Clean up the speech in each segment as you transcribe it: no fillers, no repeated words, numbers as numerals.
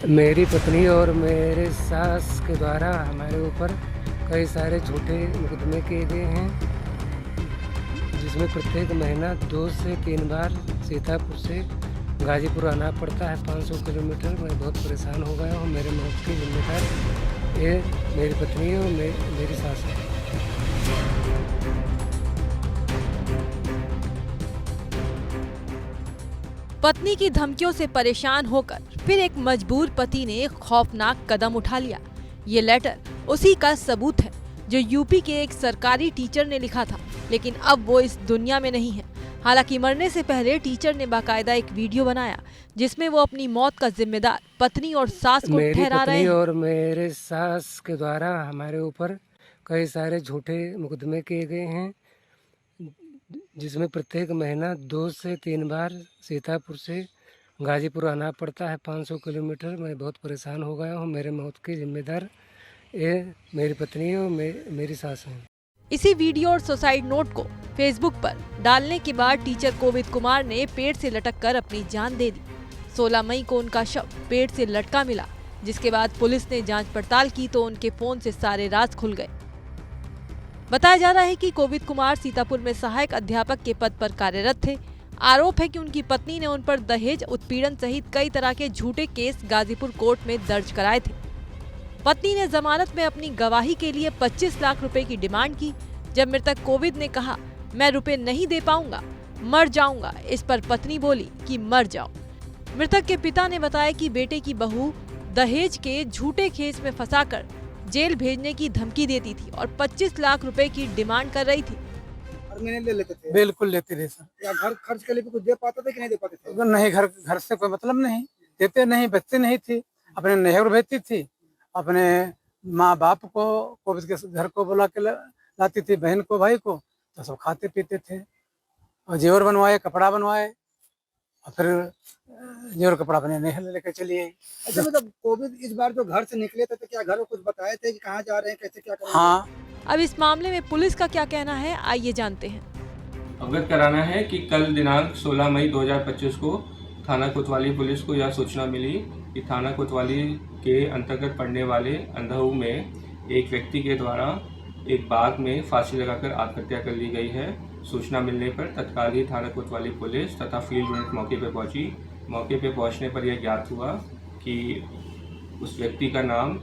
मेरी पत्नी और मेरे सास के द्वारा हमारे ऊपर कई सारे झूठे मुकदमे किए गए हैं, जिसमें प्रत्येक महीना 2 से 3 बार सीतापुर से गाजीपुर आना पड़ता है 500 किलोमीटर। मैं बहुत परेशान हो गया हूँ। मेरे मौत की जिम्मेदार ये मेरी पत्नी और मेरी सास है। पत्नी की धमकियों से परेशान होकर फिर एक मजबूर पति ने खौफनाक कदम उठा लिया। ये लेटर उसी का सबूत है जो यूपी के एक सरकारी टीचर ने लिखा था, लेकिन अब वो इस दुनिया में नहीं है। हालांकि मरने से पहले टीचर ने बाकायदा एक वीडियो बनाया जिसमें वो अपनी मौत का जिम्मेदार पत्नी और सास को ठहरा रहे हैं। और मेरे सास के द्वारा हमारे ऊपर कई सारे झूठे मुकदमे किए गए हैं, जिसमें प्रत्येक महीना 2 से 3 बार सीतापुर से गाजीपुर आना पड़ता है 500 किलोमीटर। मैं बहुत परेशान हो गया हूँ। मेरे मौत की जिम्मेदार ये मेरी पत्नी और मेरी सास हैं। इसी वीडियो और सुसाइड नोट को फेसबुक पर डालने के बाद टीचर कोविद कुमार ने पेड़ से लटककर अपनी जान दे दी। 16 मई को उनका शव पेड़ से लटका मिला, जिसके बाद पुलिस ने जांच पड़ताल की तो उनके फोन से सारे राज खुल गए। बताया जा रहा है कि कोविद कुमार सीतापुर में सहायक अध्यापक के पद पर कार्यरत थे। आरोप है कि उनकी पत्नी ने उन पर दहेज, उत्पीड़न सहित कई तरह के झूठे केस गाजीपुर कोर्ट में दर्ज कराए थे। पत्नी ने जमानत में अपनी गवाही के लिए 25 लाख रुपए की डिमांड की। जब मृतक कोविद ने कहा, मैं रुपए नहीं दे पाऊंगा, मर जाऊंगा, इस पर पत्नी बोली कि मर जाओ। मृतक के पिता ने बताया कि बेटे की बहू दहेज के झूठे केस में फंसाकर जेल भेजने की धमकी देती थी और 25 लाख रुपए की डिमांड कर रही थी। हर महीने ले लेते थे? बिल्कुल लेते रहे सर। या घर खर्च के लिए भी कुछ दे पाते थे कि नहीं दे पाते थे? अगर नहीं, घर से कोई मतलब नहीं, देते नहीं, बच्चे नहीं थी, अपने नहर भेजती थी, अपने माँ बाप को कोविद के घर को बुला के लाती थी, बहन को, भाई को, तो सब खाते पीते थे और जेवर बनवाए, कपड़ा बनवाए और फिर जेवर कपड़ा अपने नहर लेकर चली आई। अच्छा, मतलब कोविद इस बार जो घर से निकले थे तो क्या घर में कुछ बताए थे कि कहाँ जा रहे हैं, कैसे क्या करेंगे? हाँ। अब इस मामले में पुलिस का क्या कहना है, आइए जानते हैं। अवगत कराना है कि कल दिनांक 16 मई 2025 को थाना कोतवाली पुलिस को यह सूचना मिली कि थाना कोतवाली के अंतर्गत पड़ने वाले अंधाऊ में एक व्यक्ति के द्वारा एक बाग में फांसी लगाकर आत्महत्या कर ली गई है। सूचना मिलने पर तत्काल ही थाना कोतवाली पुलिस तथा फील्ड यूनिट मौके पर पहुंची। मौके पर पहुंचने पर यह ज्ञात हुआ कि उस व्यक्ति का नाम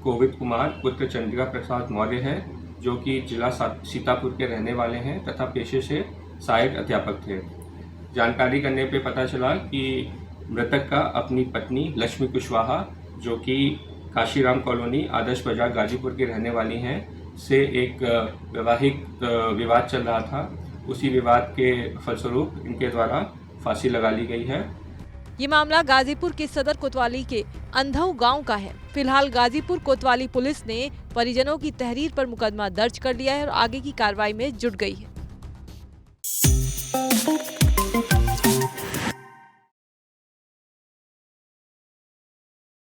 कोविद कुमार पुत्र चंद्रिका प्रसाद मौर्य है, जो कि जिला सीतापुर के रहने वाले हैं तथा पेशे से सहायक अध्यापक थे। जानकारी करने पे पता चला कि मृतक का अपनी पत्नी लक्ष्मी कुशवाहा, जो कि काशीराम कॉलोनी आदर्श बाजार गाजीपुर की रहने वाली हैं, से एक वैवाहिक विवाद चल रहा था। उसी विवाद के फलस्वरूप इनके द्वारा फांसी लगा ली गई है। ये मामला गाजीपुर के सदर कोतवाली के अंधऊ गांव का है। फिलहाल गाजीपुर कोतवाली पुलिस ने परिजनों की तहरीर पर मुकदमा दर्ज कर लिया है और आगे की कार्रवाई में जुट गई है।